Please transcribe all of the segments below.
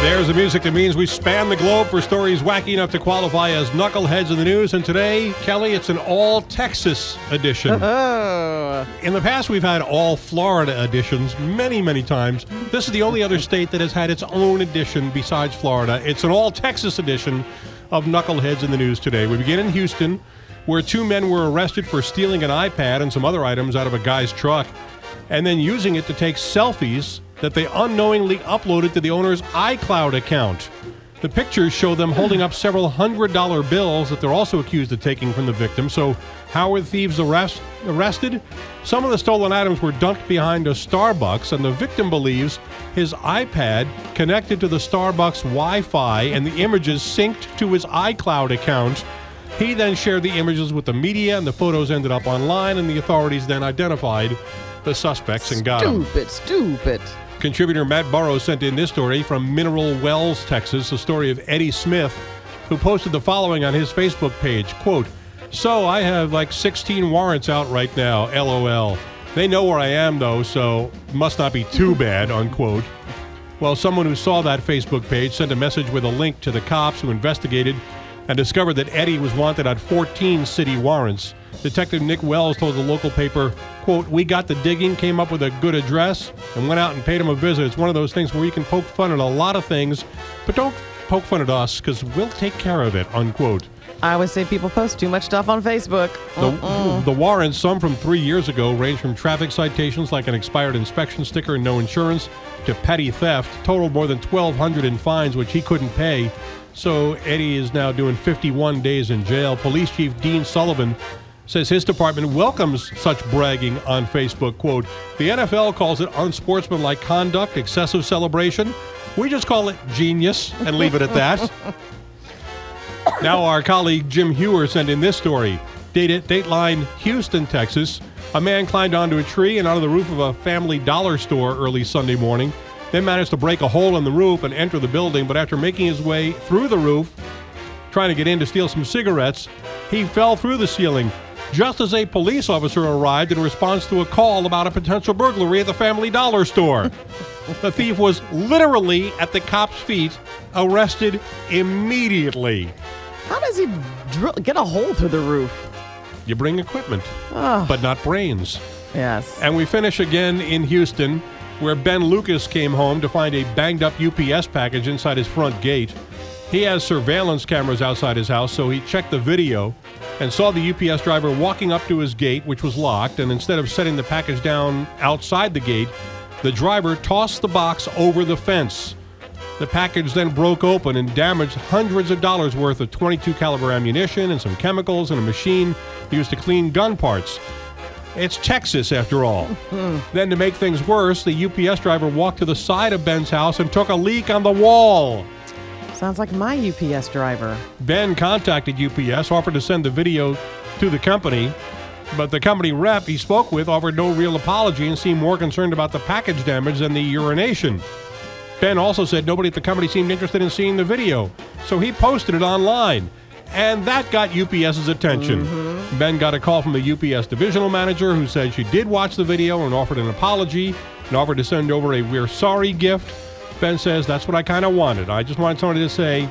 There's the music that means we span the globe for stories wacky enough to qualify as Knuckleheads in the news. And today, Kelly, it's an all-Texas edition. In the past, we've had all-Florida editions many times. This is the only other state that has had its own edition besides Florida. It's an all-Texas edition of Knuckleheads in the news today. We begin in Houston, where two men were arrested for stealing an iPad and some other items out of a guy's truck, and then using it to take selfies that they unknowingly uploaded to the owner's iCloud account. The pictures show them holding up several $100 bills that they're also accused of taking from the victim. So how were the thieves arrested? Some of the stolen items were dumped behind a Starbucks, and the victim believes his iPad connected to the Starbucks Wi-Fi and the images synced to his iCloud account. He then shared the images with the media, and the photos ended up online, and the authorities then identified the suspects and got them. Stupid. Contributor Matt Burrows sent in this story from Mineral Wells, Texas, the story of Eddie Smith, who posted the following on his Facebook page, quote, "So I have like 16 warrants out right now, LOL. They know where I am though, so must not be too bad," unquote. Well, someone who saw that Facebook page sent a message with a link to the cops who investigated and discovered that Eddie was wanted on 14 city warrants. Detective Nick Wells told the local paper, quote, "We got the digging, came up with a good address, and went out and paid him a visit. It's one of those things where you can poke fun at a lot of things, but don't poke fun at us, because we'll take care of it," unquote. I always say people post too much stuff on Facebook. The warrants, some from 3 years ago, range from traffic citations like an expired inspection sticker and no insurance to petty theft, totaled more than $1,200 in fines, which he couldn't pay. So Eddie is now doing 51 days in jail. Police Chief Dean Sullivan says his department welcomes such bragging on Facebook. Quote, "The NFL calls it unsportsmanlike conduct, excessive celebration. We just call it genius and leave it at that." Now our colleague Jim Hewer sent in this story. Dateline, Houston, Texas. A man climbed onto a tree and onto the roof of a Family Dollar store early Sunday morning, then managed to break a hole in the roof and enter the building, but after making his way through the roof, trying to get in to steal some cigarettes, he fell through the ceiling just as a police officer arrived in response to a call about a potential burglary at the Family Dollar store. The thief was literally at the cop's feet, arrested immediately. How does he get a hole through the roof? You bring equipment, but not brains. Yes. And we finish again in Houston, where Ben Lucas came home to find a banged-up UPS package inside his front gate. He has surveillance cameras outside his house, so he checked the video and saw the UPS driver walking up to his gate, which was locked, and instead of setting the package down outside the gate, the driver tossed the box over the fence. The package then broke open and damaged hundreds of dollars worth of .22 caliber ammunition and some chemicals and a machine used to clean gun parts. It's Texas, after all. Then, to make things worse, the UPS driver walked to the side of Ben's house and took a leak on the wall. Sounds like my UPS driver. Ben contacted UPS, offered to send the video to the company, but the company rep he spoke with offered no real apology and seemed more concerned about the package damage than the urination. Ben also said nobody at the company seemed interested in seeing the video, so he posted it online, and that got UPS's attention. Ben got a call from the UPS divisional manager who said she did watch the video and offered an apology and offered to send over a "we're sorry" gift. Ben says, "That's what I kind of wanted. I just wanted somebody to say,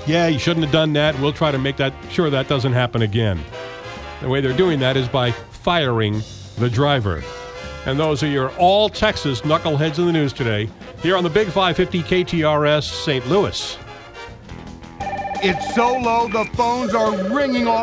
yeah, you shouldn't have done that. We'll try to make sure that doesn't happen again." The way they're doing that is by firing the driver. And those are your all-Texas Knuckleheads in the news today, here on the Big 550 KTRS St. Louis. It's so low, the phones are ringing off